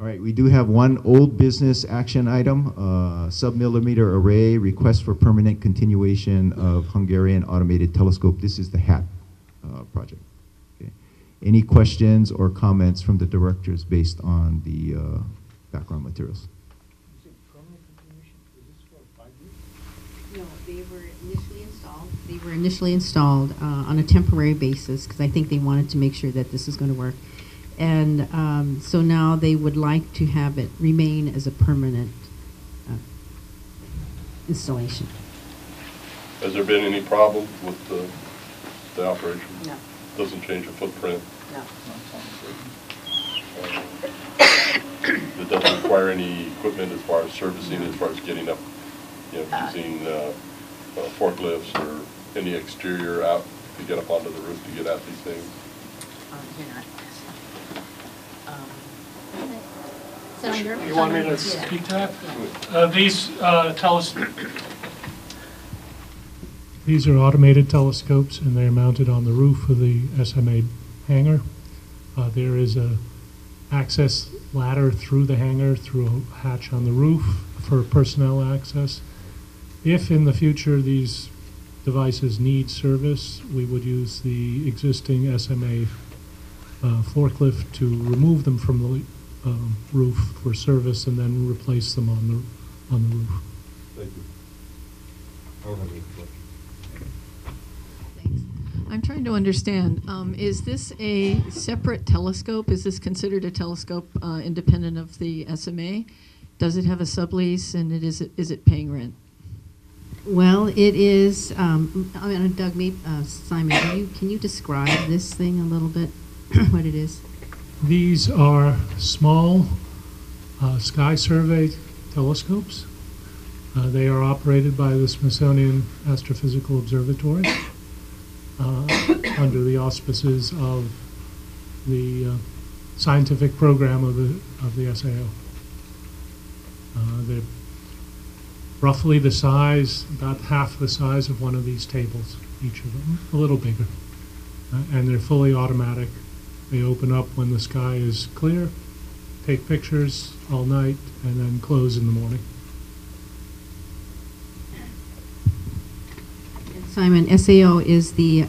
All right, we do have one old business action item, sub-millimeter array, request for permanent continuation of Hungarian automated telescope. This is the HAT project. Okay. Any questions or comments from the directors based on the background materials? No, they were initially installed on a temporary basis because I think they wanted to make sure that this is going to work. And so now they would like to have it remain as a permanent installation. Has there been any problem with the operation? No. Doesn't change the footprint? No. It doesn't require any equipment as far as servicing, as far as getting up, using forklifts or any exterior out to get up onto the roof to get at these things? You want me to speak to that? These are automated telescopes, and they're mounted on the roof of the SMA hangar. There is a access ladder through the hangar, through a hatch on the roof for personnel access. If in the future these devices need service, we would use the existing SMA forklift to remove them from the roof for service and then replace them on the roof. Thank you. I don't have any questions. Thanks. I'm trying to understand, is this a separate telescope? Is this considered a telescope independent of the SMA? Does it have a sublease, and is it paying rent? Well, it is. Doug, maybe Simon, can you describe this thing a little bit? What it is? These are small sky survey telescopes. They are operated by the Smithsonian Astrophysical Observatory under the auspices of the scientific program of the SAO. They're roughly the size, about half the size of one of these tables, each of them, a little bigger. And they're fully automatic. They open up when the sky is clear, take pictures all night, and then close in the morning. And Simon, SAO is the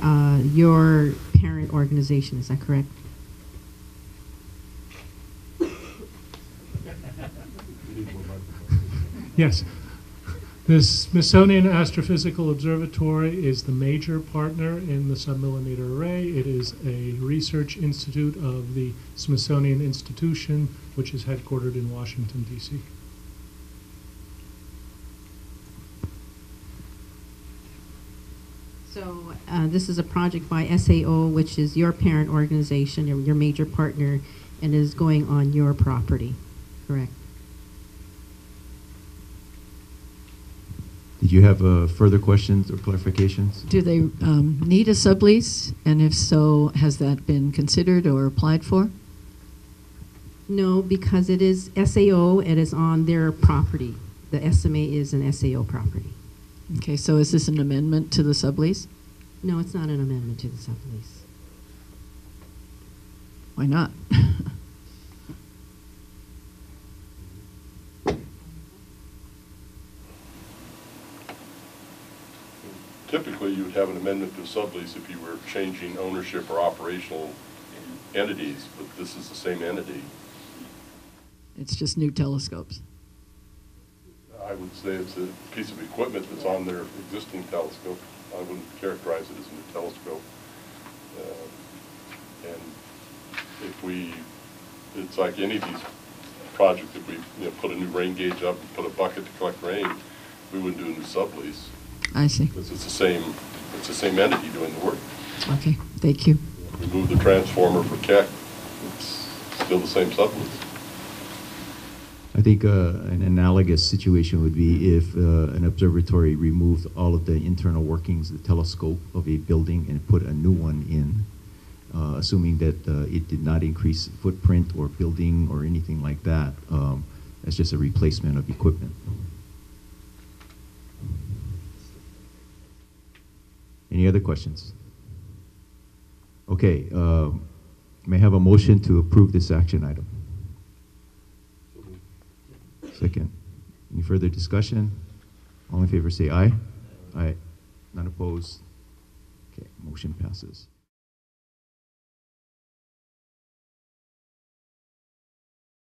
your parent organization, is that correct? Yes. The Smithsonian Astrophysical Observatory is the major partner in the submillimeter array. It is a research institute of the Smithsonian Institution, which is headquartered in Washington, D.C. So this is a project by SAO, which is your parent organization, your major partner, and is going on your property, correct? Did you have further questions or clarifications? Do they need a sublease? And if so, has that been considered or applied for? No, because it is SAO, it is on their property. The SMA is an SAO property. Okay, so is this an amendment to the sublease? No, it's not an amendment to the sublease. Why not? Typically, you would have an amendment to a sublease if you were changing ownership or operational entities, but this is the same entity. It's just new telescopes. I would say it's a piece of equipment that's on their existing telescope. I wouldn't characterize it as a new telescope. And it's like any of these projects, if we put a new rain gauge up and put a bucket to collect rain, we wouldn't do a new sublease. I see. Because it's the same entity doing the work. Okay, thank you. Remove the transformer for Keck, it's still the same sublease. I think an analogous situation would be if an observatory removed all of the internal workings, the telescope of a building, and put a new one in, assuming that it did not increase footprint or building or anything like that. That's just a replacement of equipment. Any other questions? Okay, may I have a motion to approve this action item? Second. Any further discussion? All in favor say aye. Aye. None opposed. Okay, motion passes.